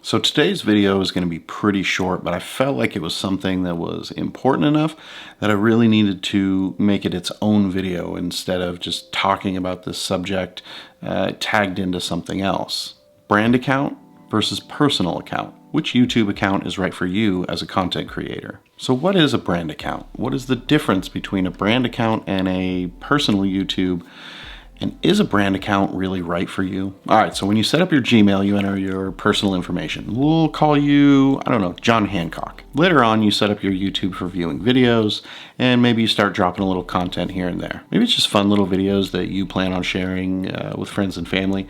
So today's video is going to be pretty short, but I felt like it was something that was important enough that I really needed to make it its own video instead of just talking about this subject tagged into something else. Brand account versus personal account. Which YouTube account is right for you as a content creator? So what is a brand account? What is the difference between a brand account and a personal YouTube? And is a brand account really right for you? All right, so when you set up your Gmail, you enter your personal information. We'll call you, I don't know, John Hancock. Later on, you set up your YouTube for viewing videos, and maybe you start dropping a little content here and there. Maybe it's just fun little videos that you plan on sharing with friends and family.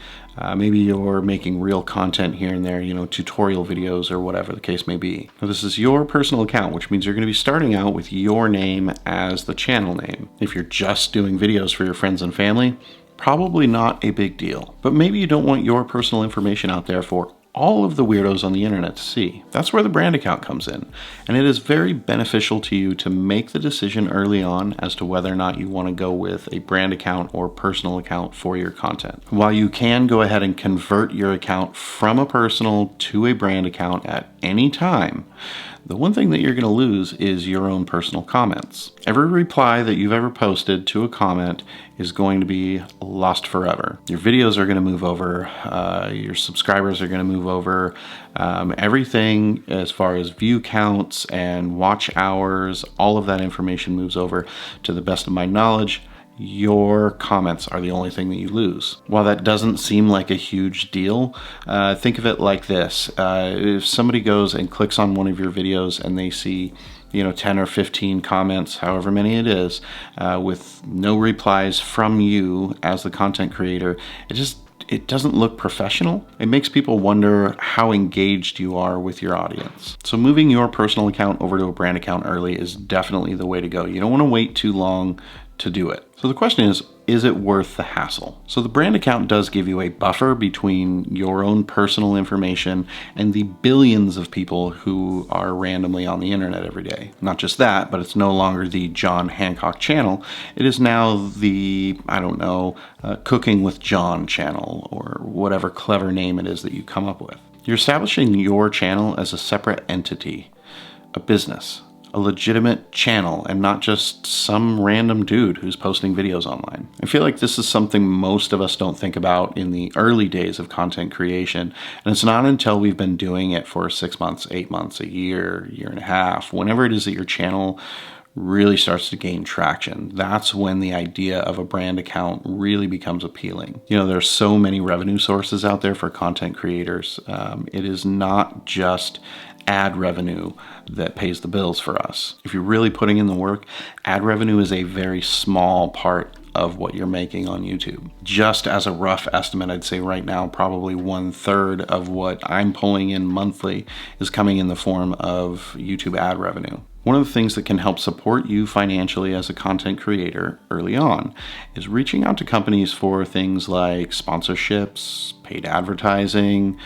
Maybe you're making real content here and there, tutorial videos or whatever the case may be. Now, this is your personal account, which means you're going to be starting out with your name as the channel name. If you're just doing videos for your friends and family, probably not a big deal. But maybe you don't want your personal information out there for all of the weirdos on the internet to see. That's where the brand account comes in. And it is very beneficial to you to make the decision early on as to whether or not you want to go with a brand account or personal account for your content. While you can go ahead and convert your account from a personal to a brand account at any time, the one thing that you're going to lose is your own personal comments. Every reply that you've ever posted to a comment is going to be lost forever. Your videos are going to move over, your subscribers are going to move over, everything as far as view counts and watch hours, all of that information moves over. To the best of my knowledge, your comments are the only thing that you lose. While that doesn't seem like a huge deal, think of it like this. If somebody goes and clicks on one of your videos and they see 10 or 15 comments, however many it is, with no replies from you as the content creator, it doesn't look professional. It makes people wonder how engaged you are with your audience. So moving your personal account over to a brand account early is definitely the way to go. You don't want to wait too long to do it. So the question is it worth the hassle? So the brand account does give you a buffer between your own personal information and the billions of people who are randomly on the internet every day. Not just that, but it's no longer the John Hancock channel. It is now the, Cooking with John channel, or whatever clever name it is that you come up with. You're establishing your channel as a separate entity, a business, a legitimate channel, and not just some random dude who's posting videos online. I feel like this is something most of us don't think about in the early days of content creation, and it's not until we've been doing it for 6 months, 8 months, a year, year and a half, whenever it is that your channel really starts to gain traction. That's when the idea of a brand account really becomes appealing. There's so many revenue sources out there for content creators. It is not just ad revenue that pays the bills for us. If you're really putting in the work, ad revenue is a very small part of what you're making on YouTube. Just as a rough estimate, I'd say right now, probably 1/3 of what I'm pulling in monthly is coming in the form of YouTube ad revenue. One of the things that can help support you financially as a content creator early on is reaching out to companies for things like sponsorships, paid advertising,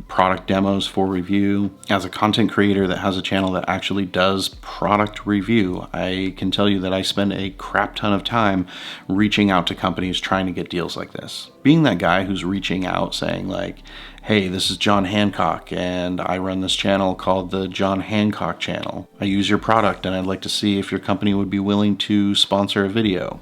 product demos for review. As a content creator that has a channel that actually does product review, I can tell you that I spend a crap ton of time reaching out to companies trying to get deals like this. Being that guy who's reaching out saying like, hey, this is John Hancock and I run this channel called the John Hancock channel. I use your product and I'd like to see if your company would be willing to sponsor a video.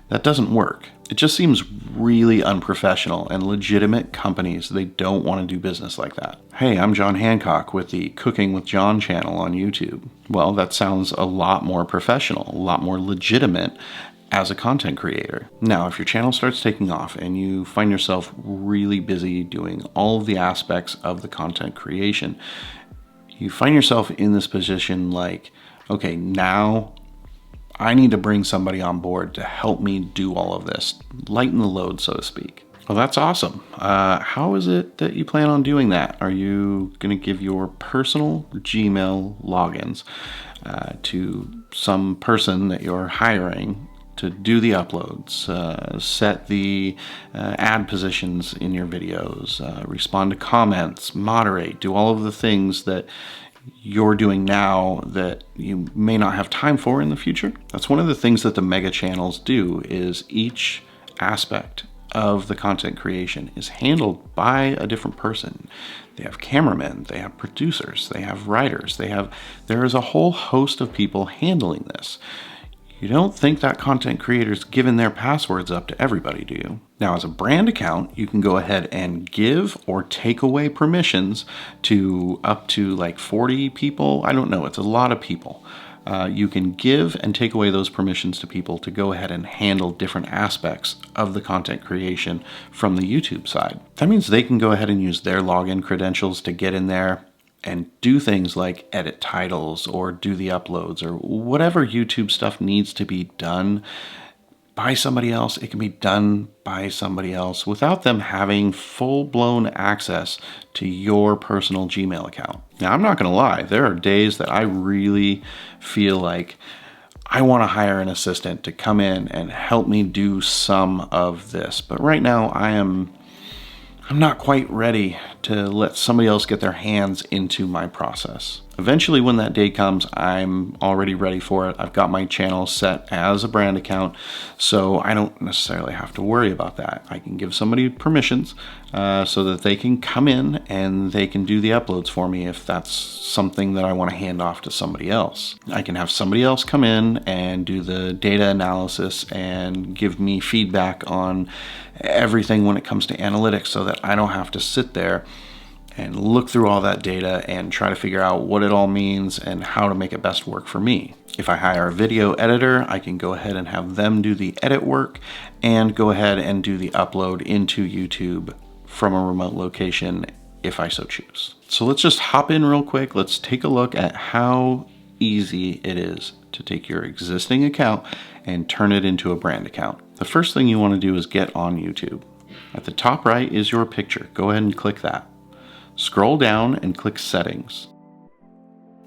That doesn't work. It just seems really unprofessional, and legitimate companies, they don't want to do business like that. Hey, I'm John Hancock with the Cooking with John channel on YouTube. Well, that sounds a lot more professional, a lot more legitimate as a content creator. Now, if your channel starts taking off and you find yourself really busy doing all of the aspects of the content creation, you find yourself in this position like, okay, now I need to bring somebody on board to help me do all of this, lighten the load, so to speak. Well, that's awesome. How is it that you plan on doing that? Are you going to give your personal Gmail logins to some person that you're hiring to do the uploads, set the ad positions in your videos, respond to comments, moderate, do all of the things that you're doing now that you may not have time for in the future? That's one of the things that the mega channels do, is each aspect of the content creation is handled by a different person. They have cameramen, they have producers, they have writers, there is a whole host of people handling this. You don't think that content creator's given their passwords up to everybody, do you? Now, as a brand account, you can go ahead and give or take away permissions to up to like 40 people. I don't know, it's a lot of people. You can give and take away those permissions to people to go ahead and handle different aspects of the content creation from the YouTube side. That means they can go ahead and use their login credentials to get in there and do things like edit titles or do the uploads or whatever YouTube stuff needs to be done by somebody else. It can be done by somebody else without them having full-blown access to your personal Gmail account. Now, I'm not going to lie, there are days that I really feel like I want to hire an assistant to come in and help me do some of this. But right now I'm not quite ready to let somebody else get their hands into my process. Eventually, when that day comes, I'm already ready for it. I've got my channel set as a brand account, so I don't necessarily have to worry about that. I can give somebody permissions so that they can come in and they can do the uploads for me if that's something that I want to hand off to somebody else. I can have somebody else come in and do the data analysis and give me feedback on everything when it comes to analytics so that I don't have to sit there and look through all that data and try to figure out what it all means and how to make it best work for me. If I hire a video editor, I can go ahead and have them do the edit work and go ahead and do the upload into YouTube from a remote location if I so choose. So let's just hop in real quick. Let's take a look at how easy it is to take your existing account and turn it into a brand account. The first thing you want to do is get on YouTube. At the top right is your picture. Go ahead and click that. Scroll down and click Settings.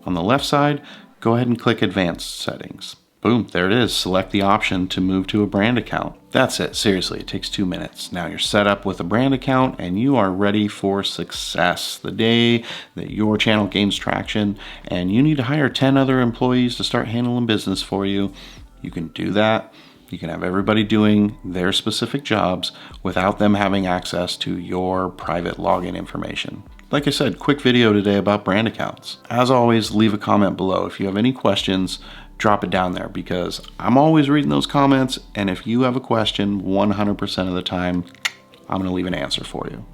On the left side, go ahead and click Advanced Settings. Boom, there it is. Select the option to move to a brand account. That's it. Seriously, it takes 2 minutes. Now you're set up with a brand account and you are ready for success. The day that your channel gains traction and you need to hire 10 other employees to start handling business for you, you can do that. You can have everybody doing their specific jobs without them having access to your private login information. Like I said, quick video today about brand accounts. As always, leave a comment below. If you have any questions, drop it down there because I'm always reading those comments. And if you have a question, 100% of the time, I'm going to leave an answer for you.